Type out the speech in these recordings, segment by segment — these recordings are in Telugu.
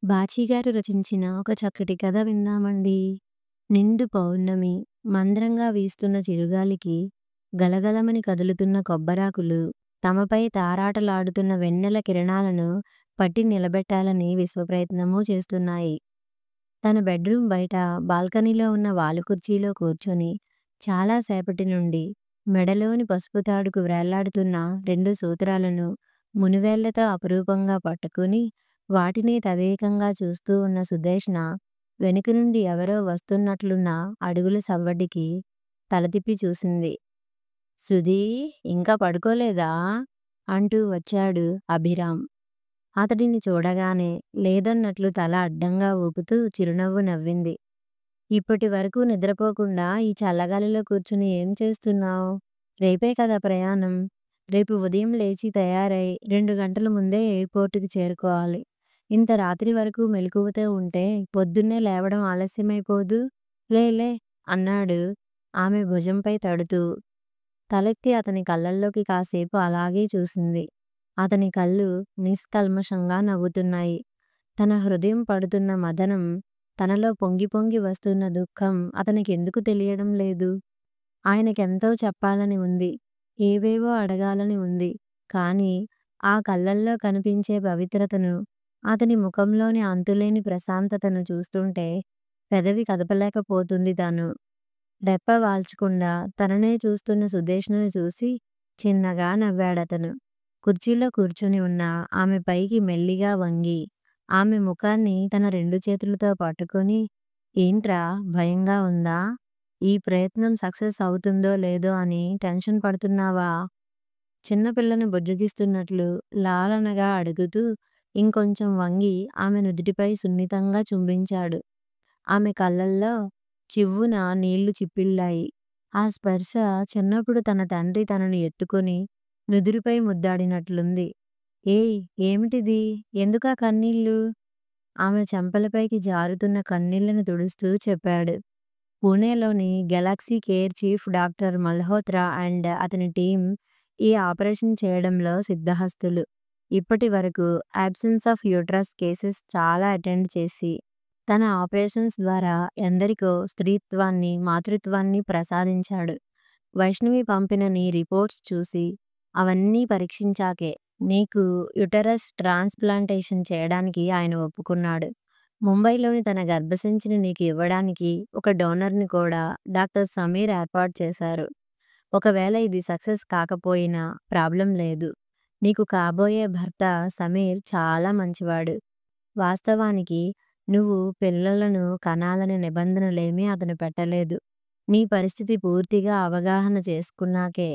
బాచీగారు రచించిన ఒక చక్కటి కథ విందామండి. నిండు పౌర్ణమి, మంద్రంగా వీస్తున్న చిరుగాలికి, గలగలమని కదులుతున్న కొబ్బరాకులు, తమపై తారాటలాడుతున్న వెన్నెల కిరణాలను పట్టి నిలబెట్టాలని విశ్వప్రయత్నమూ చేస్తున్నాయి. తన బెడ్‌రూమ్ బయట బాల్కనీలో ఉన్న వాలుకుర్చీలో కూర్చొని చాలా సేపటి నుండి మెడలోని పసుపు తాడుకు వ్రేలాడుతున్న 2 సూత్రాలను మునివేళ్లతో అపురూపంగా పట్టుకుని వాటిని తదేకంగా చూస్తూ ఉన్న సుధేష్ణ వెనుక నుండి ఎవరో వస్తున్నట్లున్న అడుగుల సవ్వడికి తల తిప్పి చూసింది. సుధీ, ఇంకా పడుకోలేదా? అంటూ వచ్చాడు అభిరామ్. అతడిని చూడగానే లేదన్నట్లు తల అడ్డంగా ఊపుతూ చిరునవ్వు నవ్వింది. ఇప్పటి వరకు నిద్రపోకుండా ఈ చల్లగాలిలో కూర్చుని ఏం చేస్తున్నావు? రేపే కదా ప్రయాణం. రేపు ఉదయం లేచి తయారై 2 గంటల ముందే ఎయిర్‌పోర్ట్‌కి చేరుకోవాలి. ఇంత రాత్రి వరకు మెలకువతో ఉంటే పొద్దున్నే లేవడం ఆలస్యమైపోదూ? లే లే అన్నాడు ఆమె భుజంపై తడుతూ. తలెత్తి అతని కళ్ళల్లోకి కాసేపు అలాగే చూసింది. అతని కళ్ళు నిష్కల్మషంగా నవ్వుతున్నాయి. తన హృదయం పడుతున్న మథనం, తనలో పొంగి పొంగి వస్తున్న దుఃఖం అతనికెందుకు తెలియడం లేదు? ఆయనకెంతో చెప్పాలని ఉంది. ఏవేవో అడగాలని ఉంది. కానీ ఆ కళ్ళల్లో కనిపించే పవిత్రతను, అతని ముఖంలోని అంతులేని ప్రశాంతతను చూస్తుంటే పెదవి కదపలేకపోతుంది తను. రెప్ప వాల్చకుండా తననే చూస్తున్న సుధేష్ణని చూసి చిన్నగా నవ్వాడతను. కుర్చీలో కూర్చొని ఉన్న ఆమె పైకి మెల్లిగా వంగి, ఆమె ముఖాన్ని తన 2 చేతులతో పట్టుకొని, ఏంట్రా భయంగా ఉందా? ఈ ప్రయత్నం సక్సెస్ అవుతుందో లేదో అని టెన్షన్ పడుతున్నావా? చిన్నపిల్లని బుజ్జగిస్తున్నట్లు లాలనగా అడుగుతూ ఇంకొంచెం వంగి ఆమె నుదిటిపై సున్నితంగా చుంబించాడు. ఆమె కళ్ళల్లో చివ్వున నీళ్లు చిప్పిల్లాయి. ఆ స్పర్శ చిన్నప్పుడు తన తండ్రి తనను ఎత్తుకొని నుదురుపై ముద్దాడినట్లుంది. ఏయ్, ఏమిటిది? ఎందుకా కన్నీళ్ళు? ఆమె చెంపలపైకి జారుతున్న కన్నీళ్లను తుడుస్తూ చెప్పాడు. పూణేలోని galaxy care chief doctor Malhotra and అతని టీం ఈ ఆపరేషన్ చేయడంలో సిద్ధహస్తులు. ఇప్పటి వరకు అబ్సెన్స్ ఆఫ్ యూట్రస్ కేసెస్ చాలా అటెండ్ చేసి, తన ఆపరేషన్స్ ద్వారా ఎందరికో స్త్రీత్వాన్ని, మాతృత్వాన్ని ప్రసాదించాడు. వైష్ణవి పంపిన నీ రిపోర్ట్స్ చూసి, అవన్నీ పరీక్షించాకే నీకు యుటరస్ ట్రాన్స్‌ప్లాంటేషన్ చేయడానికి ఆయన ఒప్పుకున్నాడు. ముంబైలోని తన గర్భసంచిని నీకు ఇవ్వడానికి ఒక డోనర్‌ని కూడా డాక్టర్ సమీర్ ఏర్పాటు చేశారు. ఒకవేళ ఇది సక్సెస్ కాకపోయినా ప్రాబ్లం లేదు. నీకు కాబోయే భర్త సమీర్ చాలా మంచివాడు. వాస్తవానికి నువ్వు పిల్లలను కనాలనే నిబంధనలేమీ అతను పెట్టలేదు. నీ పరిస్థితి పూర్తిగా అవగాహన చేసుకున్నాకే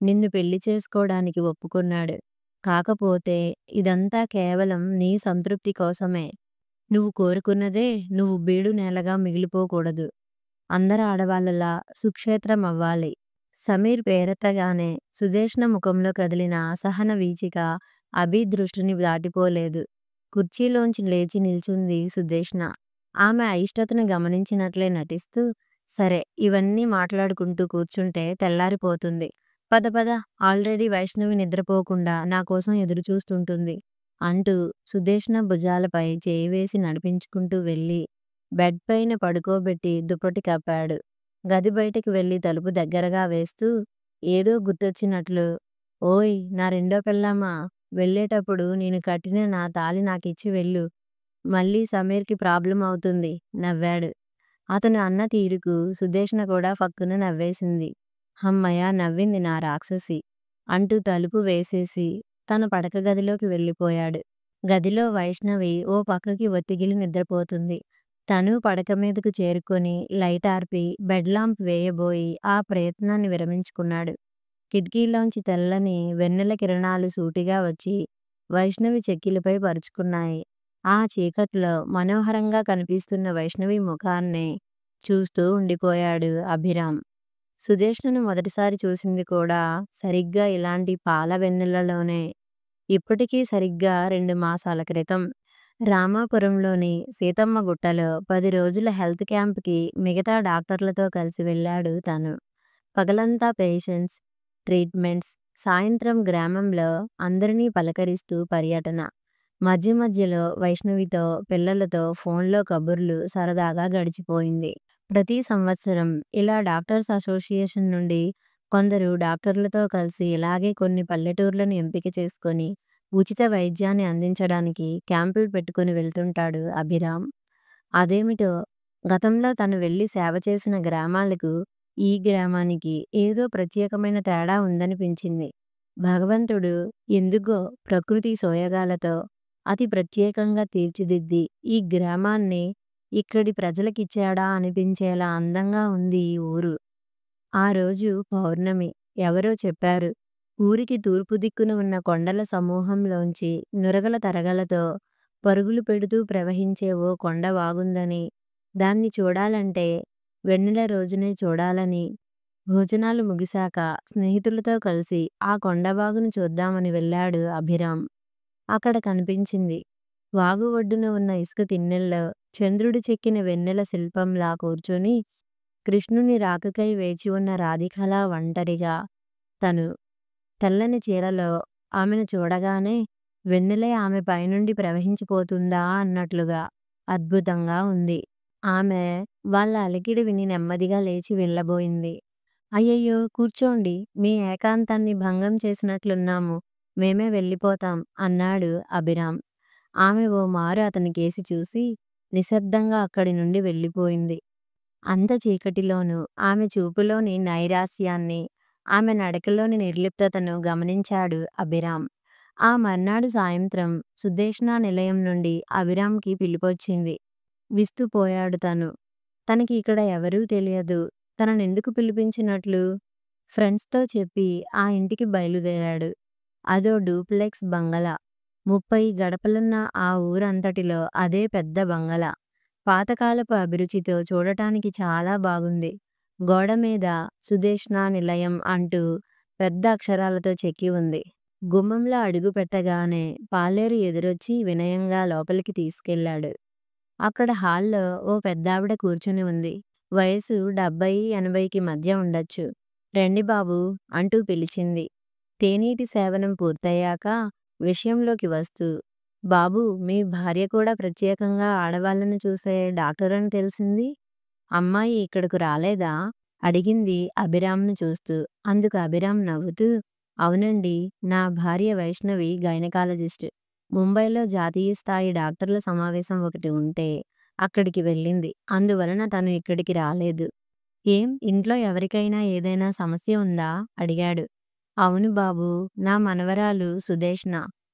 నిన్ను పెళ్లి చేసుకోడానికి ఒప్పుకున్నాడు. కాకపోతే ఇదంతా కేవలం నీ సంతృప్తి కోసమే. నువ్వు కోరుకున్నదే నువ్వు బీడు నేలగా మిగిలిపోకూడదు. అందరు ఆడవాళ్ళలా సుక్షేత్రం అవ్వాలి. సమీర్ పేరెత్తగానే సుధేష్ణ ముఖంలో కదిలిన అసహన వీచిక అభి దృష్టిని దాటిపోలేదు. కుర్చీలోంచి లేచి నిల్చుంది సుధేష్ణ. ఆమె అయిష్టతను గమనించినట్లే నటిస్తూ, సరే, ఇవన్నీ మాట్లాడుకుంటూ కూర్చుంటే తెల్లారిపోతుంది. పద పద, ఆల్రెడీ వైష్ణవి నిద్రపోకుండా నా కోసం ఎదురుచూస్తుంటుంది అంటూ సుధేష్ణ భుజాలపై చేయి వేసి నడిపించుకుంటూ వెళ్ళి బెడ్ పైన పడుకోబెట్టి దుప్పటి కప్పాడు. గది బయటకు వెళ్ళి తలుపు దగ్గరగా వేస్తూ ఏదో గుర్తొచ్చినట్లు, ఓయ్ నా రెండో పెళ్ళామా, వెళ్ళేటప్పుడు నేను కట్టిన నా తాళి నాకిచ్చి వెళ్ళు. మళ్ళీ సమీర్‌కి ప్రాబ్లమ్ అవుతుంది నవ్వాడు. అతను అన్న తీరుకు సుధేష్ణ కూడా ఫక్కున నవ్వేసింది. హమ్మయ్య, నవ్వింది నా రాక్షసి అంటూ తలుపు వేసేసి తన పడక గదిలోకి వెళ్ళిపోయాడు. గదిలో వైష్ణవి ఓ పక్కకి ఒత్తిగిలి నిద్రపోతుంది. తను పడక మీదకు చేరుకొని లైట్ ఆర్పి బెడ్ లాంప్ వేయబోయి ఆ ప్రయత్నాన్ని విరమించుకున్నాడు. కిటికీలోంచి తెల్లని వెన్నెల కిరణాలు సూటిగా వచ్చి వైష్ణవి చెక్కిలిపై పరుచుకున్నాయి. ఆ చీకట్లో మనోహరంగా కనిపిస్తున్న వైష్ణవి ముఖాన్నే చూస్తూ ఉండిపోయాడు అభిరామ్. సుధేష్ణను మొదటిసారి చూసింది కూడా సరిగ్గా ఇలాంటి పాల వెన్నెలలోనే. ఇప్పటికీ సరిగ్గా 2 మాసాల క్రితం రామాపురంలోని సీతమ్మ గుట్టలో 10 రోజుల హెల్త్ క్యాంప్‌కి మిగతా డాక్టర్లతో కలిసి వెళ్ళాడు తను. పగలంతా పేషెంట్స్, ట్రీట్మెంట్స్, సాయంత్రం గ్రామంలో అందరినీ పలకరిస్తూ పర్యటన. మధ్య మధ్యలో వైష్ణవితో, పిల్లలతో ఫోన్‌లో కబుర్లు సరదాగా గడిచిపోయింది. ప్రతి సంవత్సరం ఇలా డాక్టర్స్ అసోసియేషన్ నుండి కొందరు డాక్టర్లతో కలిసి ఇలాగే కొన్ని పల్లెటూర్లను ఎంపిక చేసుకొని, ఉచిత వైద్యాన్ని అందించడానికి క్యాంపులు పెట్టుకొని వెళ్తుంటాడు అభిరామ్. అదేమిటో గతంలో తను వెళ్లి సేవ చేసిన గ్రామాలకు, ఈ గ్రామానికి ఏదో ప్రత్యేకమైన తేడా ఉందనిపించింది. భగవంతుడు ఎందుకో ప్రకృతి సోయగాలతో అతి ప్రత్యేకంగా తీర్చిదిద్ది ఈ గ్రామాన్ని ఇక్కడి ప్రజలకిచ్చాడా అనిపించేలా అందంగా ఉంది ఈ ఊరు. ఆ రోజు పౌర్ణమి. ఎవరో చెప్పారు. ఊరికి తూర్పు దిక్కున ఉన్న కొండల సమూహంలోంచి నురగల తరగలతో పరుగులు పెడుతూ ప్రవహించే ఓ కొండ వాగుందని, దాన్ని చూడాలంటే వెన్నెల రోజునే చూడాలని, భోజనాలు ముగిశాక స్నేహితులతో కలిసి ఆ కొండవాగును చూద్దామని వెళ్ళాడు అభిరామ్. అక్కడ కనిపించింది. వాగు ఒడ్డున ఉన్న ఇసుక తిన్నెల్లో చంద్రుడు చెక్కిన వెన్నెల శిల్పంలా కూర్చొని కృష్ణుని రాకకై వేచి ఉన్న రాధికలా ఒంటరిగా. తను తెల్లని చీరలో ఆమెను చూడగానే వెన్నెలే ఆమె పైనుండి ప్రవహించిపోతుందా అన్నట్లుగా అద్భుతంగా ఉంది. ఆమె వాళ్ళ అలికిడి విని నెమ్మదిగా లేచి వెళ్ళబోయింది. అయ్యయ్యో! కూర్చోండి. మీ ఏకాంతాన్ని భంగం చేసినట్లున్నాము. మేమే వెళ్ళిపోతాం అన్నాడు అభిరామ్. ఆమె ఓ మారు అతనికేసి చూసి నిశ్శబ్దంగా అక్కడి నుండి వెళ్ళిపోయింది. అంత చీకటిలోనూ ఆమె చూపులోని నైరాస్యాన్ని, ఆమె నడకలోని నిర్లిప్తతను గమనించాడు అభిరామ్. ఆ మర్నాడు సాయంత్రం సుదేష్ణ నిలయం నుండి అభిరామ్‌కి పిలుపొచ్చింది. విస్తుపోయాడు తను. తనకి ఇక్కడ ఎవరూ తెలియదు. తననెందుకు పిలిపించినట్లు? ఫ్రెండ్స్‌తో చెప్పి ఆ ఇంటికి బయలుదేరాడు. అదో డూప్లెక్స్ బంగళా. 30 గడపలున్న ఆ ఊరంతటిలో అదే పెద్ద బంగళా. పాతకాలపు అభిరుచితో చూడటానికి చాలా బాగుంది. గోడ మీద 'సుదేష్ణ నిలయం' అంటూ పెద్ద అక్షరాలతో చెక్కి ఉంది. గుమ్మంలో అడుగు పెట్టగానే పాలేరు ఎదురొచ్చి వినయంగా లోపలికి తీసుకెళ్ళాడు. అక్కడ హాల్‌లో ఓ పెద్దావిడ కూర్చుని ఉంది. వయసు 70, 80కి మధ్య ఉండొచ్చు. రండి బాబూ అంటూ పిలిచింది. తేనీటి సేవనం పూర్తయ్యాక విషయంలోకి వస్తూ, బాబూ మీ భార్య కూడా ప్రత్యేకంగా ఆడవాళ్ళను చూసే డాక్టరని తెలిసింది. అమ్మాయి ఇక్కడకు రాలేదా? అడిగింది అభిరామ్‌ను చూస్తూ. అందుకు అభిరామ్ నవ్వుతూ, అవునండి. నా భార్య వైష్ణవి గైనకాలజిస్ట్. ముంబైలో జాతీయ స్థాయి డాక్టర్ల సమావేశం ఒకటి ఉంటే అక్కడికి వెళ్ళింది. అందువలన తను ఇక్కడికి రాలేదు. ఏం ఇంట్లో ఎవరికైనా ఏదైనా సమస్య ఉందా? అడిగాడు. అవును బాబూ. నా మనవరాలు సుదేష్ణ.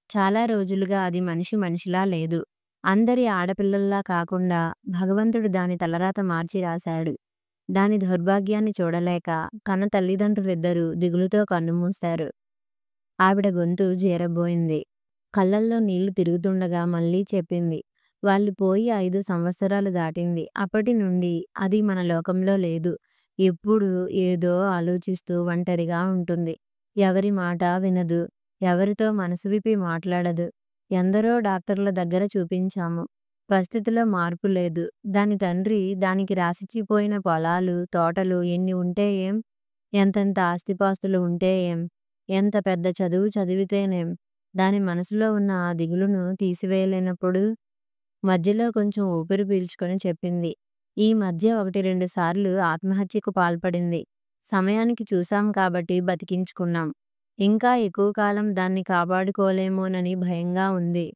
చాలా రోజులుగా అది మనిషి మనిషిలా లేదు. అందరి ఆడపిల్లల్లా కాకుండా భగవంతుడు దాని తలరాత మార్చి రాశాడు. దాని దౌర్భాగ్యాన్ని చూడలేక కన్న తల్లిదండ్రులిద్దరూ దిగులుతో కన్నుమూశారు. ఆవిడ గొంతు జీరబోయింది. కళ్ళల్లో నీళ్లు తిరుగుతుండగా మళ్ళీ చెప్పింది. వాళ్ళు పోయి 5 సంవత్సరాలు దాటింది. అప్పటి నుండి అది మన లోకంలో లేదు. ఎప్పుడూ ఏదో ఆలోచిస్తూ ఒంటరిగా ఉంటుంది. ఎవరి మాట వినదు. ఎవరితో మనసు విప్పి మాట్లాడదు. ఎందరో డాక్టర్ల దగ్గర చూపించాము. పరిస్థితిలో మార్పు లేదు. దాని తండ్రి దానికి రాసిచ్చిపోయిన పొలాలు, తోటలు ఎన్ని ఉంటే ఏం? ఎంతెంత ఆస్తిపాస్తులు ఉంటే ఏం? ఎంత పెద్ద చదువు చదివితేనేం? దాని మనసులో ఉన్న ఆ దిగులును తీసివేయలేనప్పుడు మధ్యలో కొంచెం ఊపిరి పీల్చుకొని చెప్పింది. ఈ మధ్య 1, 2 సార్లు ఆత్మహత్యకు పాల్పడింది. సమయానికి చూశాం కాబట్టి బతికించుకున్నాం. ఇంకా ఎక్కువ కాలం దాన్ని కాపాడుకోలేమోనని భయంగా ఉంది.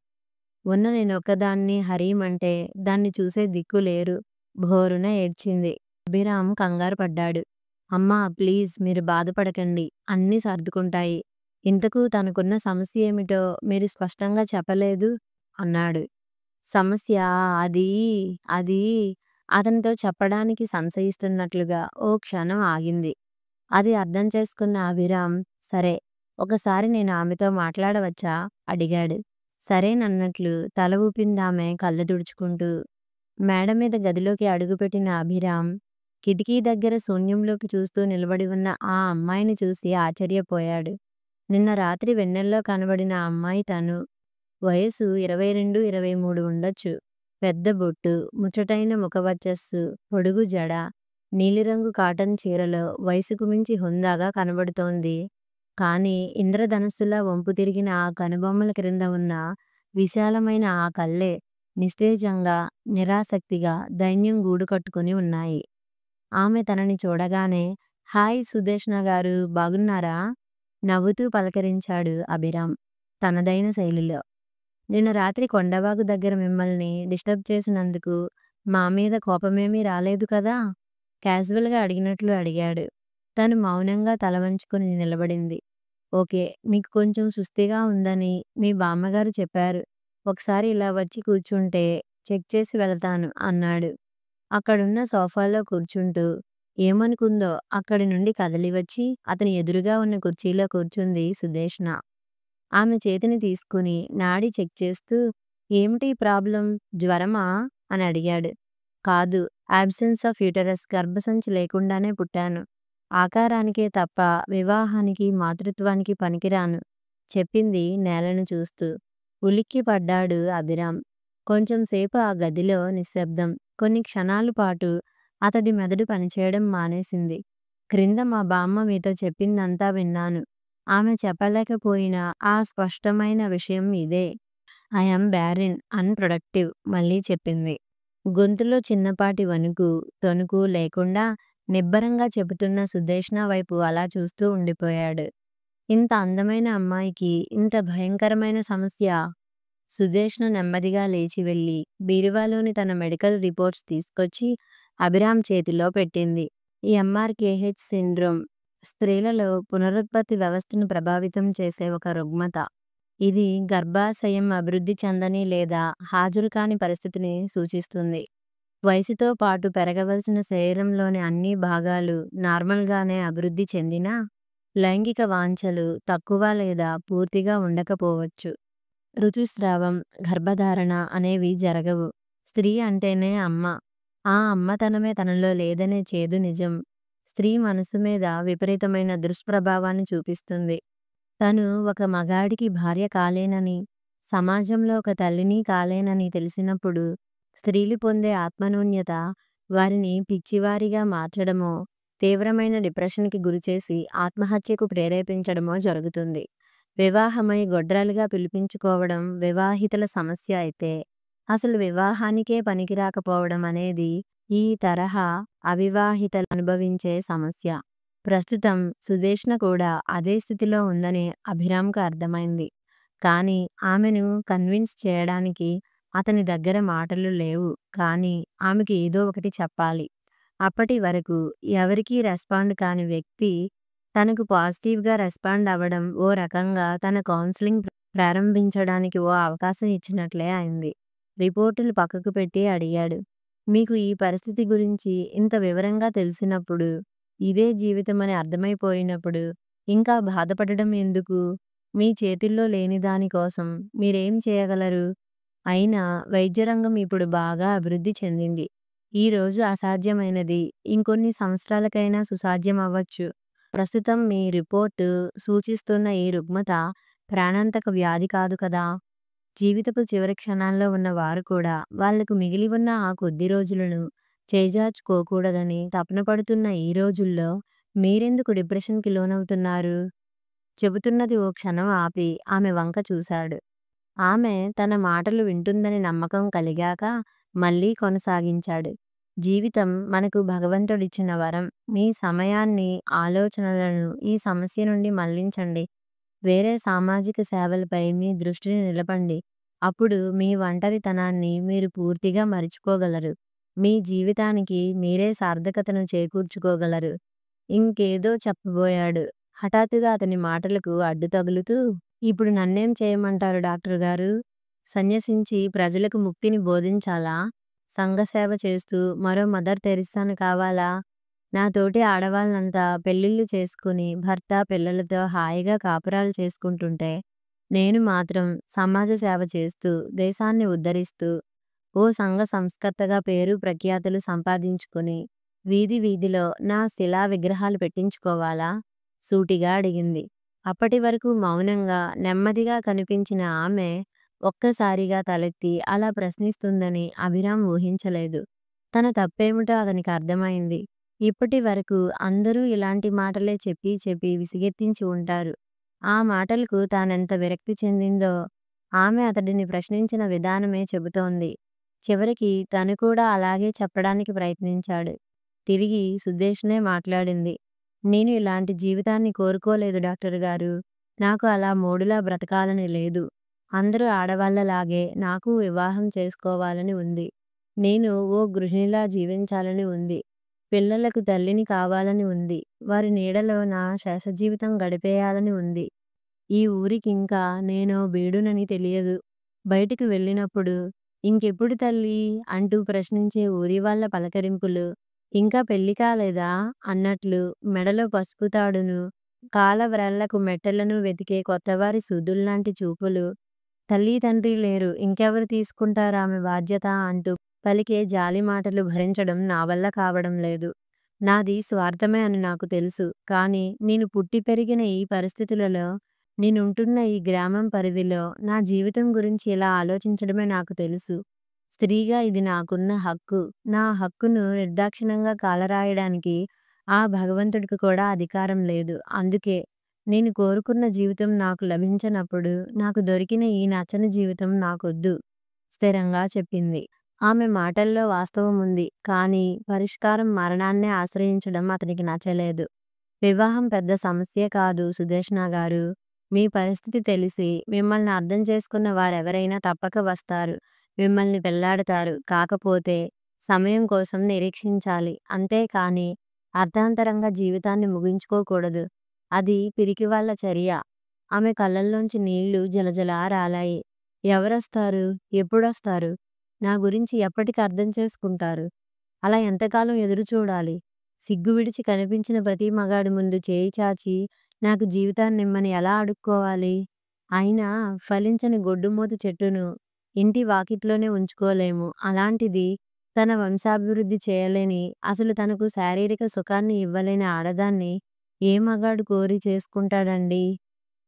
ఉన్న నేనొక్కదాన్ని హరీమంటే దాన్ని చూసే దిక్కు లేరు. భోరున ఏడ్చింది. అభిరామ్ కంగారు పడ్డాడు. అమ్మా ప్లీజ్ మీరు బాధపడకండి. అన్నీ సర్దుకుంటాయి. ఇంతకూ తనకున్న సమస్య ఏమిటో మీరు స్పష్టంగా చెప్పలేదు అన్నాడు. సమస్య అదీ అది అతనితో చెప్పడానికి సంశయిస్తున్నట్లుగా ఓ క్షణం ఆగింది. అది అర్థం చేసుకున్న అభిరామ్ సరే, ఒకసారి నేను ఆమెతో మాట్లాడవచ్చా? అడిగాడు. సరేనన్నట్లు తల ఊపిందామె కళ్ళు తుడుచుకుంటూ. మేడ మీద గదిలోకి అడుగుపెట్టిన అభిరామ్ కిటికీ దగ్గర శూన్యంలోకి చూస్తూ నిలబడి ఉన్న ఆ అమ్మాయిని చూసి ఆశ్చర్యపోయాడు. నిన్న రాత్రి వెన్నెల్లో కనబడిన అమ్మాయి తను. వయసు 22, 23 ఉండొచ్చు. పెద్ద బొట్టు, ముచ్చటైన ముఖవర్చస్సు, పొడుగు జడ, నీలిరంగు కాటన్ చీరలో వయసుకు మించి హుందాగా కనబడుతోంది. కానీ ఇంద్రధనుస్సులా వంపు తిరిగిన ఆ కనుబొమ్మల క్రింద ఉన్న విశాలమైన ఆ కళ్ళే నిస్తేజంగా, నిరాసక్తిగా, దైన్యం గూడు కట్టుకుని ఉన్నాయి. ఆమె తనని చూడగానే హాయ్ సుదేష్ణ గారు బాగున్నారా? నవ్వుతూ పలకరించాడు అభిరామ్ తనదైన శైలిలో. నిన్న రాత్రి కొండవాగు దగ్గర మిమ్మల్ని డిస్టర్బ్ చేసినందుకు మా మీద కోపమేమీ రాలేదు కదా? క్యాజువల్‌గా అడిగినట్లు అడిగాడు. తను మౌనంగా తల వంచుకొని నిలబడింది. ఓకే. మీకు కొంచెం సుస్థిగా ఉందని మీ బామ్మగారు చెప్పారు. ఒకసారి ఇలా వచ్చి కూర్చుంటే చెక్ చేసి వెళతాను అన్నాడు. అక్కడున్న సోఫాలో కూర్చుంటూ ఏమనుకుందో అక్కడి నుండి కదలి వచ్చి అతని ఎదురుగా ఉన్న కుర్చీలో కూర్చుంది సుదేష్ణ. ఆమె చేతిని తీసుకుని నాడి చెక్ చేస్తూ ఏమిటి ప్రాబ్లం? జ్వరమా? అని అడిగాడు. కాదు. యాబ్సెన్స్ ఆఫ్ యూటరస్ గర్భసంచి లేకుండానే పుట్టాను. ఆకారానికే తప్ప వివాహానికి, మాతృత్వానికి పనికిరాను చెప్పింది నేలను చూస్తూ. ఉలిక్కిపడ్డాడు అభిరామ్. కొంచెం సేపు ఆ గదిలో నిశ్శబ్దం. కొన్ని క్షణాల పాటు అతడి మెదడు పనిచేయడం మానేసింది. క్రింద మా బామ్మ మీతో చెప్పిందంతా విన్నాను. ఆమె చెప్పలేకపోయిన ఆ స్పష్టమైన విషయం ఇదే. ఐ యామ్ బ్యారిన్, అన్‌ప్రొడక్టివ్ మళ్ళీ చెప్పింది. గొంతులో చిన్నపాటి వణుకు, తొణుకు లేకుండా నిబ్బరంగా చెబుతున్న సుదేష్ణ వైపు అలా చూస్తూ ఉండిపోయాడు. ఇంత అందమైన అమ్మాయికి ఇంత భయంకరమైన సమస్య? సుదేష్ణ నెమ్మదిగా లేచి వెళ్ళి బీరువాలోని తన మెడికల్ రిపోర్ట్స్ తీసుకొచ్చి అభిరామ్ చేతిలో పెట్టింది. ఎంఆర్‌కేహెచ్ సిండ్రోమ్ స్త్రీలలో పునరుత్పత్తి వ్యవస్థను ప్రభావితం చేసే ఒక రుగ్మత. ఇది గర్భాశయం అభివృద్ధి చెందని లేదా హాజరు కాని పరిస్థితిని సూచిస్తుంది. వయసుతో పాటు పెరగవలసిన శరీరంలోని అన్ని భాగాలు నార్మల్‌గానే అభివృద్ధి చెందినా, లైంగిక వాంఛలు తక్కువ లేదా పూర్తిగా ఉండకపోవచ్చు. ఋతుస్రావం, గర్భధారణ అనేవి జరగవు. స్త్రీ అంటేనే అమ్మ. ఆ అమ్మతనమే తనలో లేదనే చేదు నిజం స్త్రీ మనసు మీద విపరీతమైన దుష్ప్రభావాన్ని చూపిస్తుంది. తను ఒక మగాడికి భార్య కాలేనని, సమాజంలో ఒక తల్లిని కాలేనని తెలిసినప్పుడు స్త్రీలు పొందే ఆత్మన్యూన్యత వారిని పిచ్చివారిగా మార్చడమో, తీవ్రమైన డిప్రెషన్‌కి గురిచేసి ఆత్మహత్యకు ప్రేరేపించడమో జరుగుతుంది. వివాహమై గొడ్రాలుగా పిలిపించుకోవడం వివాహితుల సమస్య అయితే, అసలు వివాహానికే పనికిరాకపోవడం అనేది ఈ తరహా అవివాహితలు అనుభవించే సమస్య. ప్రస్తుతం సుదేష్ణ కూడా అదే స్థితిలో ఉందని అభిరామ్‌కు అర్థమైంది. కానీ ఆమెను కన్విన్స్ చేయడానికి అతని దగ్గర మాటలు లేవు. కానీ ఆమెకి ఏదో ఒకటి చెప్పాలి. అప్పటి వరకు ఎవరికీ రెస్పాండ్ కాని వ్యక్తి తనకు పాజిటివ్‌గా రెస్పాండ్ అవ్వడం ఓ రకంగా తన కౌన్సెలింగ్ ప్రారంభించడానికి ఓ అవకాశం ఇచ్చినట్లే అయింది. రిపోర్టులు పక్కకు పెట్టి అడిగాడు. మీకు ఈ పరిస్థితి గురించి ఇంత వివరంగా తెలిసినప్పుడు, ఇదే జీవితమని అర్థమైపోయినప్పుడు ఇంకా బాధపడడం ఎందుకు? మీ చేతుల్లో లేని దాని కోసం మీరేం చేయగలరు? అయినా వైద్యరంగం ఇప్పుడు బాగా అభివృద్ధి చెందింది. ఈరోజు అసాధ్యమైనది ఇంకొన్ని సంవత్సరాలకైనా సుసాధ్యం అవ్వచ్చు. ప్రస్తుతం మీ రిపోర్టు సూచిస్తున్న ఈ రుగ్మత ప్రాణాంతక వ్యాధి కాదు కదా! జీవితపు చివరి క్షణాల్లో ఉన్న వారు కూడా వాళ్లకు మిగిలి ఉన్న ఆ కొద్ది రోజులను చేజార్చుకోకూడదని తపన పడుతున్న ఈ రోజుల్లో మీరెందుకు డిప్రెషన్‌కి లోనవుతున్నారు? చెబుతున్నది ఓ క్షణం ఆపి ఆమె వంక చూశాడు. ఆమె తన మాటలు వింటుందని నమ్మకం కలిగాక మళ్ళీ కొనసాగించాడు. జీవితం మనకు భగవంతుడిచ్చిన వరం. మీ సమయాన్ని, ఆలోచనలను ఈ సమస్య నుండి మళ్లించండి. వేరే సామాజిక సేవలపై మీ దృష్టిని నిలపండి. అప్పుడు మీ ఒంటరితనాన్ని మీరు పూర్తిగా మరిచిపోగలరు. మీ జీవితానికి మీరే సార్థకతను చేకూర్చుకోగలరు. ఇంకేదో చెప్పబోయాడు. హఠాత్తుగా అతని మాటలకు అడ్డు తగులుతూ ఇప్పుడు నన్నేం చేయమంటారు డాక్టరుగారు? సన్యసించి ప్రజలకు ముక్తిని బోధించాలా? సంఘసేవ చేస్తూ మరో మదర్ తెరిస్సాను కావాలా? నాతోటి ఆడవాళ్ళంతా పెళ్ళిళ్ళు చేసుకుని భర్త, పిల్లలతో హాయిగా కాపురాలు చేసుకుంటుంటే, నేను మాత్రం సమాజ సేవ చేస్తూ, దేశాన్ని ఉద్ధరిస్తూ, ఓ సంఘ సంస్కర్తగా పేరు ప్రఖ్యాతులు సంపాదించుకుని, వీధి వీధిలో నా శిలా విగ్రహాలు పెట్టించుకోవాలా? సూటిగా అడిగింది. అప్పటి వరకు మౌనంగా, నెమ్మదిగా కనిపించిన ఆమె ఒక్కసారిగా తలెత్తి అలా ప్రశ్నిస్తుందని అభిరామ్ ఊహించలేదు. తన తప్పేమిటో అతనికి అర్థమైంది. ఇప్పటి వరకు అందరూ ఇలాంటి మాటలే చెప్పి చెప్పి విసిగెత్తించి ఉంటారు. ఆ మాటలకు తానెంత విరక్తి చెందిందో ఆమె అతడిని ప్రశ్నించిన విధానమే చెబుతోంది. చివరికి తను కూడా అలాగే చెప్పడానికి ప్రయత్నించాడు. తిరిగి సుదేష్నే మాట్లాడింది. నేను ఇలాంటి జీవితాన్ని కోరుకోలేదు డాక్టర్ గారు. నాకు అలా మోడులా బ్రతకాలని లేదు. అందరూ ఆడవాళ్ళలాగే నాకు వివాహం చేసుకోవాలని ఉంది. నేను ఓ గృహిణిలా జీవించాలని ఉంది. పిల్లలకు తల్లిని కావాలని ఉంది. వారి నీడలో నా శేషజీవితం గడిపేయాలని ఉంది. ఈ ఊరికింకా నేనో బీడునని తెలియదు. బయటికి వెళ్ళినప్పుడు ఇంకెప్పుడు తల్లీ అంటూ ప్రశ్నించే ఊరివాళ్ళ పలకరింపులు, ఇంకా పెళ్లి కాలేదా అన్నట్లు మెడలో పసుపు తాడును, కాళ్ళ వ్రేళ్లకు మెట్టెలను వెతికే కొత్తవారి సూదుల్లాంటి చూపులు, తల్లీ తండ్రి లేరు ఇంకెవరు తీసుకుంటారామె బాధ్యత అంటూ పలికే జాలి మాటలు భరించడం నా వల్ల కావడం లేదు. నాది స్వార్థమే అని నాకు తెలుసు. కానీ నేను పుట్టి పెరిగిన ఈ పరిస్థితులలో, నేనుంటున్న ఈ గ్రామం పరిధిలో నా జీవితం గురించి ఇలా ఆలోచించడమే నాకు తెలుసు. స్త్రీగా ఇది నాకున్న హక్కు. నా హక్కును నిర్దాక్షిణ్యంగా కాలరాయడానికి ఆ భగవంతుడికి కూడా అధికారం లేదు. అందుకే నేను కోరుకున్న జీవితం నాకు లభించనప్పుడు నాకు దొరికిన ఈ నచ్చని జీవితం నాకొద్దు స్థిరంగా చెప్పింది. ఆమె మాటల్లో వాస్తవం ఉంది. కానీ పరిష్కారం మరణాన్నే ఆశ్రయించడం అతనికి నచ్చలేదు. వివాహం పెద్ద సమస్యే కాదు సుదేష్ణ గారు. మీ పరిస్థితి తెలిసి మిమ్మల్ని అర్థం చేసుకున్న వారెవరైనా తప్పక వస్తారు. మిమ్మల్ని పెళ్లాడతారు. కాకపోతే సమయం కోసం నిరీక్షించాలి. అంతేకాని అర్థాంతరంగా జీవితాన్ని ముగించుకోకూడదు. అది పిరికివాళ్ళ చర్య. ఆమె కళ్ళల్లోంచి నీళ్లు జలజలా రాలాయి. ఎవరొస్తారు? ఎప్పుడొస్తారు? నా గురించి ఎప్పటికి అర్థం చేసుకుంటారు? అలా ఎంతకాలం ఎదురు చూడాలి? సిగ్గు విడిచి కనిపించిన ప్రతి మగాడి ముందు చేయి చాచి నాకు జీవితాన్నిమ్మని ఎలా అడుక్కోవాలి? అయినా ఫలించని గొడ్డుమోతు చెట్టును ఇంటి వాకిట్లోనే ఉంచుకోలేము. అలాంటిది తన వంశాభివృద్ధి చేయలేని, అసలు తనకు శారీరక సుఖాన్ని ఇవ్వలేని ఆడదాన్ని ఏ మగాడు కోరి చేసుకుంటాడండి?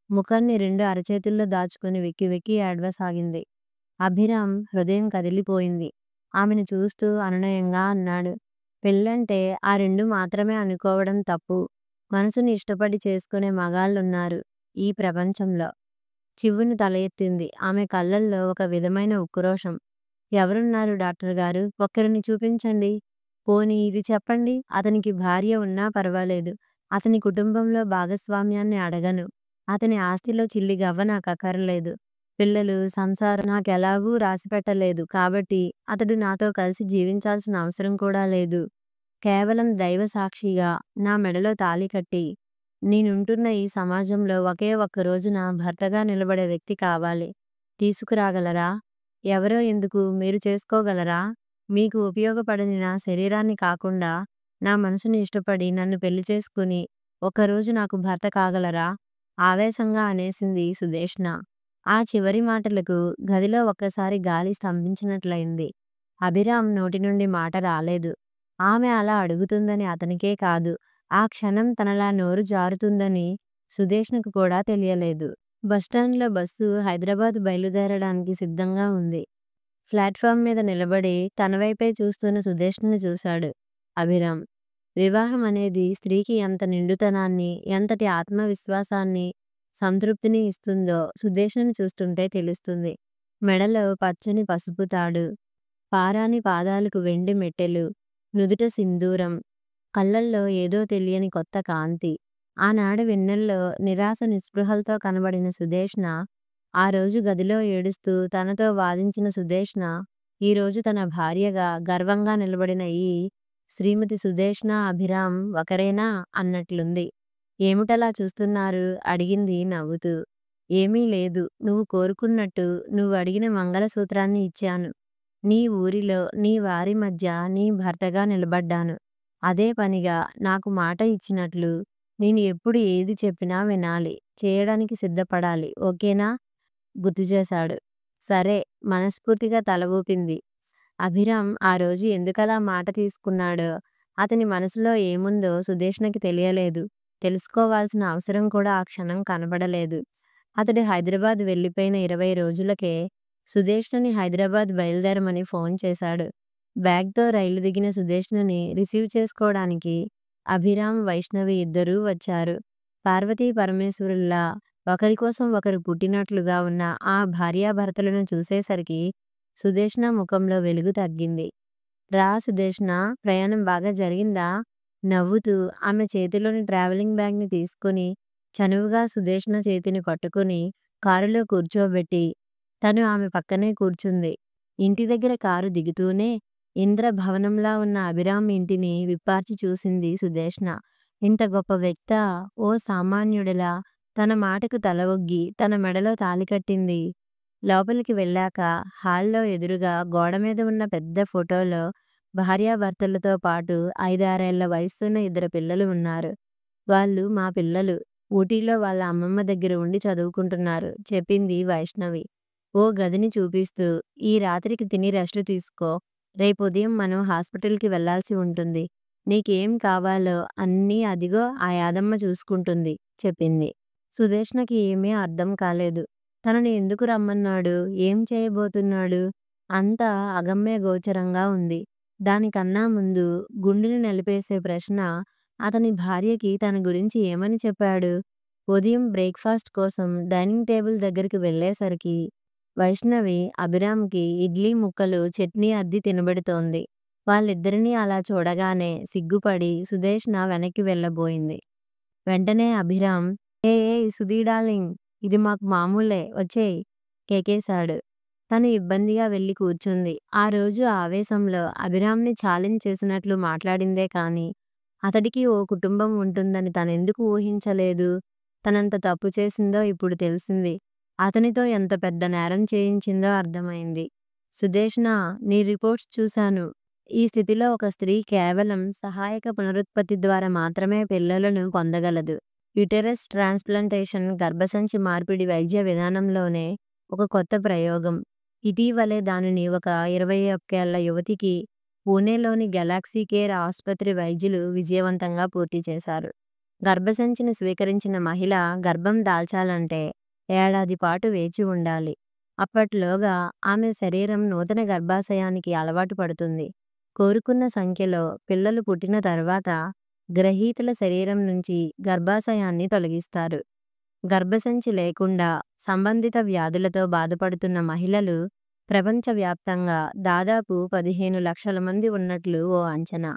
ముఖాన్ని రెండు అరచేతుల్లో దాచుకుని వెక్కి వెక్కి ఏడవసాగింది. అభిరామ్ హృదయం కదిలిపోయింది. ఆమెను చూస్తూ అనునయంగా అన్నాడు. పెళ్ళంటే ఆ రెండు మాత్రమే అనుకోవడం తప్పు. మనసుని ఇష్టపడి చేసుకునే మగాళ్ళున్నారు ఈ ప్రపంచంలో. చివ్వున తల ఎత్తింది. ఆమె కళ్ళల్లో ఒక విధమైన ఉక్రోషం. ఎవరున్నారు డాక్టర్ గారు? ఒక్కరిని చూపించండి. పోనీ ఇది చెప్పండి, అతనికి భార్య ఉన్నా పర్వాలేదు. అతని కుటుంబంలో భాగస్వామ్యాన్ని అడగను. అతని ఆస్తిలో చిల్లి గవ్వ నాకక్కర్లేదు. పిల్లలు, సంసారం నాకెలాగూ రాసిపెట్టలేదు కాబట్టి అతడు నాతో కలిసి జీవించాల్సిన అవసరం కూడా లేదు. కేవలం దైవ సాక్షిగా నా మెడలో తాళి కట్టి నేనుంటున్న ఈ సమాజంలో ఒకే ఒక్క రోజున భర్తగా నిలబడే వ్యక్తి కావాలి. తీసుకురాగలరా? ఎవరో ఎందుకు, మీరు చేసుకోగలరా? మీకు ఉపయోగపడని నా శరీరాన్ని కాకుండా నా మనసుని ఇష్టపడి నన్ను పెళ్లి చేసుకుని ఒకరోజు నాకు భర్త కాగలరా? ఆవేశంగా అనేసింది సుదేష్ణ. ఆ చివరి మాటలకు గదిలో ఒక్కసారి గాలి స్తంభించినట్లయింది. అభిరామ్ నోటి నుండి మాట రాలేదు. ఆమె అలా అడుగుతుందని అతనికే కాదు, ఆ క్షణం తనలా నోరు జారుతుందని సుదేష్ణకు కూడా తెలియలేదు. బస్టాండ్లో బస్సు హైదరాబాద్ బయలుదేరడానికి సిద్ధంగా ఉంది. ప్లాట్ఫామ్ మీద నిలబడి తన వైపే చూస్తున్న సుదేష్ణని చూశాడు అభిరామ్. వివాహం అనేది స్త్రీకి ఎంత నిండుతనాన్ని, ఎంతటి ఆత్మవిశ్వాసాన్ని, సంతృప్తిని ఇస్తుందో సుదేష్ణని చూస్తుంటే తెలుస్తుంది. మెడలో పచ్చని పసుపు తాడు, పారాని పాదాలకు వెండి మెట్టెలు, నుదుట సింధూరం, కళ్ళల్లో ఏదో తెలియని కొత్త కాంతి. ఆనాడు వెన్నెల్లో నిరాశ నిస్పృహలతో కనబడిన సుదేష్ణ, ఆ రోజు గదిలో ఏడుస్తూ తనతో వాదించిన సుదేష్ణ, ఈరోజు తన భార్యగా గర్వంగా నిలబడిన ఈ శ్రీమతి సుదేష్ణ అభిరామ్ ఒకరేనా అన్నట్లుంది. ఏమిటలా చూస్తున్నారు? అడిగింది నవ్వుతూ. ఏమీ లేదు. నువ్వు కోరుకున్నట్టు నువ్వు అడిగిన మంగళసూత్రాన్ని ఇచ్చాను. నీ ఊరిలో నీ వారి మధ్య నీ భర్తగా నిలబడ్డాను. అదే పనిగా నాకు మాట ఇచ్చినట్లు నేను ఎప్పుడు ఏది చెప్పినా వినాలి, చేయడానికి సిద్ధపడాలి. ఓకేనా? గుర్తు చేశాడు. సరే మనస్ఫూర్తిగా తల ఊపింది. అభిరామ్ ఆ రోజు ఎందుకలా మాట తీసుకున్నాడో, అతని మనసులో ఏముందో సుదేష్ణకి తెలియలేదు. తెలుసుకోవాల్సిన అవసరం కూడా ఆ క్షణం కనబడలేదు. అతడు హైదరాబాద్ వెళ్ళిపోయిన 20 రోజులకే సుదేష్ణని హైదరాబాద్ బయలుదేరమని ఫోన్ చేశాడు. బ్యాగ్తో రైలు దిగిన సుదేష్ణని రిసీవ్ చేసుకోవడానికి అభిరామ్, వైష్ణవి ఇద్దరూ వచ్చారు. పార్వతీ పరమేశ్వరుల్లా ఒకరి కోసం ఒకరు పుట్టినట్లుగా ఉన్న ఆ భార్యాభర్తలను చూసేసరికి సుదేష్ణ ముఖంలో వెలుగు తగ్గింది. రా సుదేష్ణ, ప్రయాణం బాగా జరిగిందా? నవ్వుతూ ఆమె చేతిలోని ట్రావెలింగ్ బ్యాగ్‌ని తీసుకొని చనువుగా సుదేష్ణ చేతిని పట్టుకొని కారులో కూర్చోబెట్టి తను ఆమె పక్కనే కూర్చుంది. ఇంటి దగ్గర కారు దిగుతూనే ఇంద్రభవనంలా ఉన్న అభిరామ్ ఇంటిని విప్పార్చి చూసింది సుదేష్ణ. ఇంత గొప్ప వ్యక్తా? ఓ సామాన్యుడిలా తన మాటకు తల ఒగ్గి తన మెడలో తాళి కట్టింది. లోపలికి వెళ్ళాక హాల్‌లో ఎదురుగా గోడమీద ఉన్న పెద్ద ఫోటోలో భార్యాభర్తలతో పాటు 5, 6 ఏళ్ల వయసున్న ఇద్దరు పిల్లలు ఉన్నారు. వాళ్ళు మా పిల్లలు. ఊటీలో వాళ్ళ అమ్మమ్మ దగ్గర ఉండి చదువుకుంటున్నారు చెప్పింది వైష్ణవి. ఓ గదిని చూపిస్తూ, ఈ రాత్రికి తిని రెస్ట్ తీసుకో. రేపుదయం మనం హాస్పిటల్‌కి వెళ్ళాల్సి ఉంటుంది. నీకేం కావాలో అన్నీ అదిగో ఆ యాదమ్మ చూసుకుంటుంది చెప్పింది. సుదేష్ణకి ఏమీ అర్థం కాలేదు. తనని ఎందుకు రమ్మన్నాడు? ఏం చేయబోతున్నాడు? అంతా అగమ్య గోచరంగా ఉంది. దానికన్నా ముందు గుండెని నలిపేసే ప్రశ్న, అతని భార్యకి తన గురించి ఏమని చెప్పాడు? ఉదయం బ్రేక్‌ఫాస్ట్ కోసం డైనింగ్ టేబుల్ దగ్గరికి వెళ్ళేసరికి వైష్ణవి అభిరామ్‌కి ఇడ్లీ ముక్కలు, చట్నీ అద్ది తినబెడుతోంది. వాళ్ళిద్దరినీ అలా చూడగానే సిగ్గుపడి సుదేష్ణ వెనక్కి వెళ్ళబోయింది. వెంటనే అభిరామ్, ఏయ్ సుధీ డార్లింగ్, ఇది మాకు మామూలే వచ్చేయ్ కేకేశాడు. తను ఇబ్బందిగా వెళ్ళి కూర్చుంది. ఆ రోజు ఆవేశంలో అభిరామ్‌ని ఛాలెంజ్ చేసినట్లు మాట్లాడిందే కానీ, అతడికి ఓ కుటుంబం ఉంటుందని తనెందుకు ఊహించలేదు? తనెంత తప్పు చేసిందో ఇప్పుడు తెలిసింది. అతనితో ఎంత పెద్ద నేరం చేయించిందో అర్థమైంది. సుదేష్ణ, నీ రిపోర్ట్స్ చూశాను. ఈ స్థితిలో ఒక స్త్రీ కేవలం సహాయక పునరుత్పత్తి ద్వారా మాత్రమే పిల్లలను పొందగలదు. యుటెరస్ ట్రాన్స్‌ప్లాంటేషన్ గర్భసంచి మార్పిడి వైద్య విధానంలోనే ఒక కొత్త ప్రయోగం. ఇటీవలే దానిని ఒక 21 ఏళ్ల యువతికి పూణేలోని గెలాక్సీ కేర్ ఆసుపత్రి వైద్యులు విజయవంతంగా పూర్తి చేశారు. గర్భసంచిని స్వీకరించిన మహిళ గర్భం దాల్చాలంటే ఏడాది పాటు వేచి ఉండాలి. అప్పట్లోగా ఆమె శరీరం నూతన గర్భాశయానికి అలవాటు పడుతుంది. కోరుకున్న సంఖ్యలో పిల్లలు పుట్టిన తర్వాత గ్రహీతల శరీరం నుంచి గర్భాశయాన్ని తొలగిస్తారు. గర్భసంచి లేకుండా సంబంధిత వ్యాధులతో బాధపడుతున్న మహిళలు ప్రపంచవ్యాప్తంగా దాదాపు 15 లక్షల మంది ఉన్నట్లు ఓ అంచనా.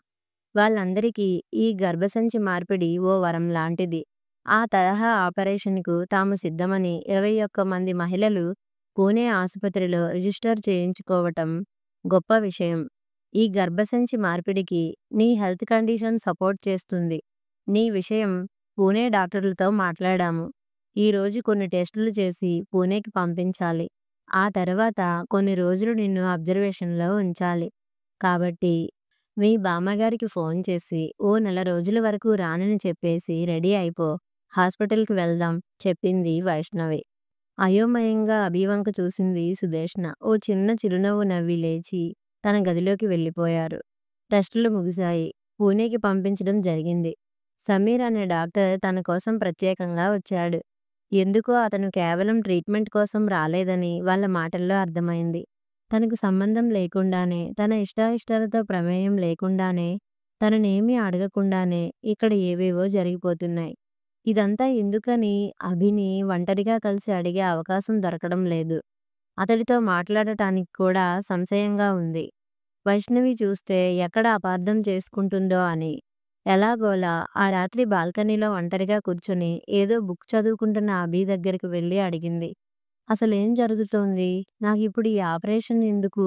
వాళ్ళందరికీ ఈ గర్భసంచి మార్పిడి ఓ వరం లాంటిది. ఆ తరహా ఆపరేషన్‌కు తాము సిద్ధమని 21 మంది మహిళలు పూణే ఆసుపత్రిలో రిజిస్టర్ చేయించుకోవటం గొప్ప విషయం. ఈ గర్భసంచి మార్పిడికి నీ హెల్త్ కండిషన్ సపోర్ట్ చేస్తుంది. నీ విషయం పూణే డాక్టర్లతో మాట్లాడాము. ఈరోజు కొన్ని టెస్టులు చేసి పూణేకి పంపించాలి. ఆ తర్వాత కొన్ని రోజులు నిన్ను అబ్జర్వేషన్‌లో ఉంచాలి. కాబట్టి మీ బామ్మగారికి ఫోన్ చేసి ఓ నెల రోజుల వరకు రానని చెప్పేసి రెడీ అయిపో. హాస్పిటల్‌కి వెళ్దాం చెప్పింది వైష్ణవి. అయోమయంగా అభి వంక చూసింది సుదేష్ణ. ఓ చిన్న చిరునవ్వు నవ్వి లేచి తన గదిలోకి వెళ్ళిపోయారు. టెస్టులు ముగిశాయి. పూణేకి పంపించడం జరిగింది. సమీర్ అనే డాక్టర్ తన కోసం ప్రత్యేకంగా వచ్చాడు. ఎందుకో అతను కేవలం ట్రీట్మెంట్ కోసం రాలేదని వాళ్ళ మాటల్లో అర్థమైంది. తనకు సంబంధం లేకుండానే, తన ఇష్టాయిష్టాలతో ప్రమేయం లేకుండానే, తననేమీ అడగకుండానే ఇక్కడ ఏవేవో జరిగిపోతున్నాయి. ఇదంతా ఎందుకని అభిని ఒంటరిగా కలిసి అడిగే అవకాశం దొరకడం లేదు. అతడితో మాట్లాడటానికి కూడా సంశయంగా ఉంది. వైష్ణవి చూస్తే ఎక్కడ అపార్థం చేసుకుంటుందో అని. ఎలాగోలా ఆ రాత్రి బాల్కనీలో ఒంటరిగా కూర్చొని ఏదో బుక్ చదువుకుంటున్న అభి దగ్గరికి వెళ్ళి అడిగింది. అసలేం జరుగుతోంది? నాకిప్పుడు ఈ ఆపరేషన్ ఎందుకు?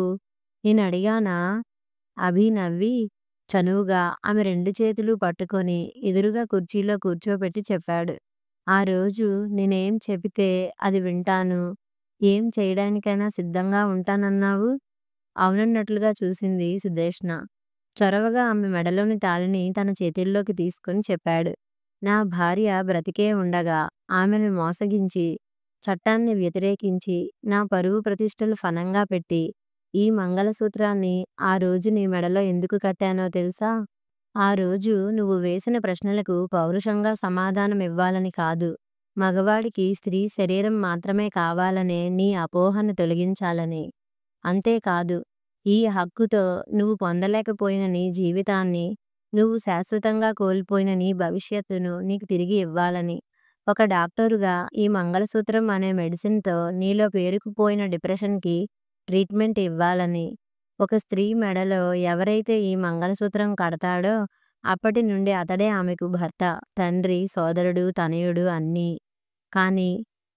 నేనడిగానా? అభి నవ్వి చనువుగా ఆమె 2 చేతులూ పట్టుకొని ఎదురుగా కుర్చీలో కూర్చోబెట్టి చెప్పాడు. ఆ రోజు నేనేం చెబితే అది వింటాను. ఏం చేయడానికైనా సిద్ధంగా ఉంటానన్నావు? అవునన్నట్లుగా చూసింది సుదేష్ణ. చొరవగా ఆమె మెడలోని తాళిని తన చేతుల్లోకి తీసుకొని చెప్పాడు. నా భార్య బ్రతికే ఉండగా ఆమెను మోసగించి, చట్టాన్ని వ్యతిరేకించి, నా పరువు ప్రతిష్టలు ఫణంగా పెట్టి, ఈ మంగళసూత్రాన్ని ఆ రోజు నీ మెడలో ఎందుకు కట్టానో తెలుసా? ఆ రోజు నువ్వు వేసిన ప్రశ్నలకు పౌరుషంగా సమాధానమివ్వాలని కాదు. మగవాడికి స్త్రీ శరీరం మాత్రమే కావాలనే నీ అపోహను తొలగించాలని. అంతేకాదు, ఈ హక్కుతో నువ్వు పొందలేకపోయిన నీ జీవితాన్ని, నువ్వు శాశ్వతంగా కోల్పోయిన నీ భవిష్యత్తును నీకు తిరిగి ఇవ్వాలని. ఒక డాక్టరుగా ఈ మంగళసూత్రం అనే మెడిసిన్‌తో నీలో పేరుకుపోయిన డిప్రెషన్‌కి ట్రీట్మెంట్ ఇవ్వాలని, ఒక స్త్రీ మెడలో ఎవరైతే ఈ మంగళసూత్రం కడతాడో అప్పటి నుండి అతడే ఆమెకు భర్త, తండ్రి, సోదరుడు, తనయుడు అన్నీ. కానీ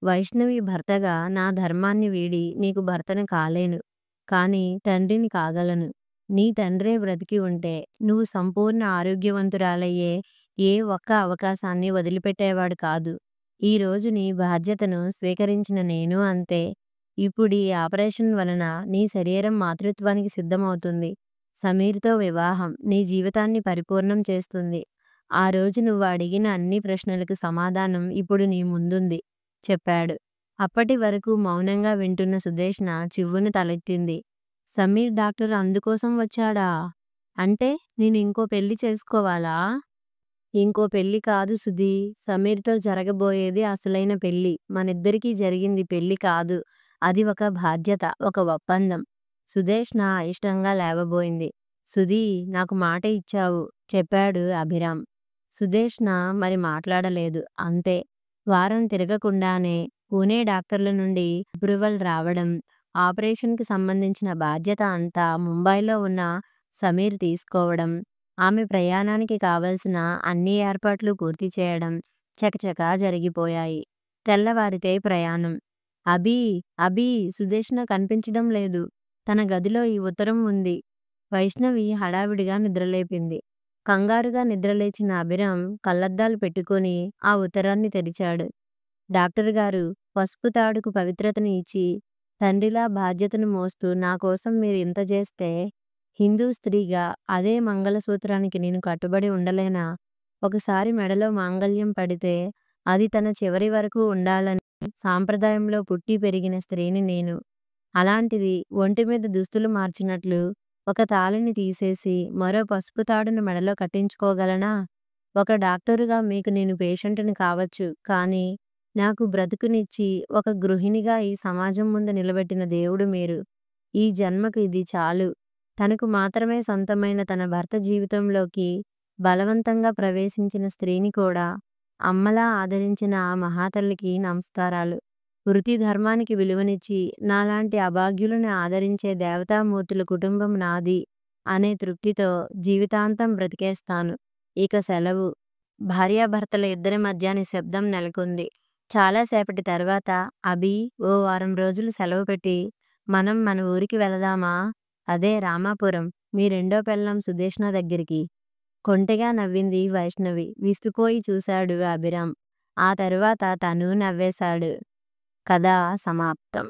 వైష్ణవి భర్తగా నా ధర్మాన్ని వీడి నీకు భర్తని కాలేను. కానీ తండ్రిని కాగలను. నీ తండ్రే బ్రతికి ఉంటే నువ్వు సంపూర్ణ ఆరోగ్యవంతురాలయ్యే ఏ ఒక్క అవకాశాన్ని వదిలిపెట్టేవాడు కాదు. ఈరోజు నీ బాధ్యతను స్వీకరించిన నేను అంతే. ఇప్పుడీ ఆపరేషన్ వలన నీ శరీరం మాతృత్వానికి సిద్ధమవుతుంది. సమీర్‌తో వివాహం నీ జీవితాన్ని పరిపూర్ణం చేస్తుంది. ఆ రోజు నువ్వు అడిగిన అన్ని ప్రశ్నలకు సమాధానం ఇప్పుడు నీ ముందుంది చెప్పాడు. అప్పటి వరకు మౌనంగా వింటున్న సుదేష్ణ చివ్వున తలెత్తింది. సమీర్ డాక్టర్ అందుకోసం వచ్చాడా? అంటే నేను ఇంకో పెళ్లి చేసుకోవాలా? ఇంకో పెళ్లి కాదు సుధీ. సమీర్‌తో జరగబోయేది అసలైన పెళ్లి. మనిద్దరికీ జరిగింది పెళ్లి కాదు. అది ఒక బాధ్యత, ఒక ఒప్పందం. సుదేష్ణ అయిష్టంగా లేవబోయింది. సుధీ, నాకు మాట ఇచ్చావు చెప్పాడు అభిరామ్. సుదేష్ణ మరి మాట్లాడలేదు. అంతే. వారం తిరగకుండానే పూణే డాక్టర్ల నుండి అప్రూవల్ రావడం, ఆపరేషన్‌కి సంబంధించిన బాధ్యత అంతా ముంబైలో ఉన్న సమీర్ తీసుకోవడం, ఆమె ప్రయాణానికి కావలసిన అన్ని ఏర్పాట్లు పూర్తి చేయడం చకచకా జరిగిపోయాయి. తెల్లవారితే ప్రయాణం. అభీ! అభీ! సుదేష్ణ కనిపించడం లేదు. తన గదిలో ఈ ఉత్తరం ఉంది. వైష్ణవి హడావిడిగా నిద్రలేపింది. కంగారుగా నిద్రలేచిన అభిరామ్ కళ్లద్దాలు పెట్టుకొని ఆ ఉత్తరాన్ని తెరిచాడు. డాక్టర్ గారు, పసుపు తాడుకు పవిత్రతని ఇచ్చి, తండ్రిలా బాధ్యతను మోస్తూ నా కోసం మీరు ఇంత చేస్తే, హిందూ స్త్రీగా అదే మంగళసూత్రానికి నేను కట్టుబడి ఉండలేనా? ఒకసారి మెడలో మాంగల్యం పడితే అది తన చివరి వరకు ఉండాలని సాంప్రదాయంలో పుట్టి పెరిగిన స్త్రీని నేను. అలాంటిది ఒంటి మీద దుస్తులు మార్చినట్లు ఒక తాళిని తీసేసి మరో పసుపు తాడును మెడలో కట్టించుకోగలనా? ఒక డాక్టరుగా మీకు నేను పేషెంట్‌ని కావచ్చు. కానీ నాకు బ్రతుకునిచ్చి ఒక గృహిణిగా ఈ సమాజం ముందు నిలబెట్టిన దేవుడు మీరు. ఈ జన్మకు ఇది చాలు. తనకు మాత్రమే సొంతమైన తన భర్త జీవితంలోకి బలవంతంగా ప్రవేశించిన స్త్రీని కూడా అమ్మలా ఆదరించిన ఆ మహాతల్లికి నమస్కారాలు. వృత్తి ధర్మానికి విలువనిచ్చి నాలాంటి అభాగ్యులను ఆదరించే దేవతామూర్తుల కుటుంబం నాది అనే తృప్తితో జీవితాంతం బ్రతికేస్తాను. ఇక సెలవు. భార్యాభర్తల ఇద్దరి మధ్య నిశ్శబ్దం నెలకొంది. చాలాసేపటి తర్వాత అభి ఓ వారం రోజులు సెలవు పెట్టి మనం మన ఊరికి వెళదామా? అదే రామాపురం. మీ రెండో పెళ్ళాం సుదేష్ణ దగ్గరికి. కొంటెగా నవ్వింది వైష్ణవి. విస్తుపోయి చూశాడు అభిరామ్. ఆ తరువాత తనూ నవ్వేశాడు. కథ సమాప్తం.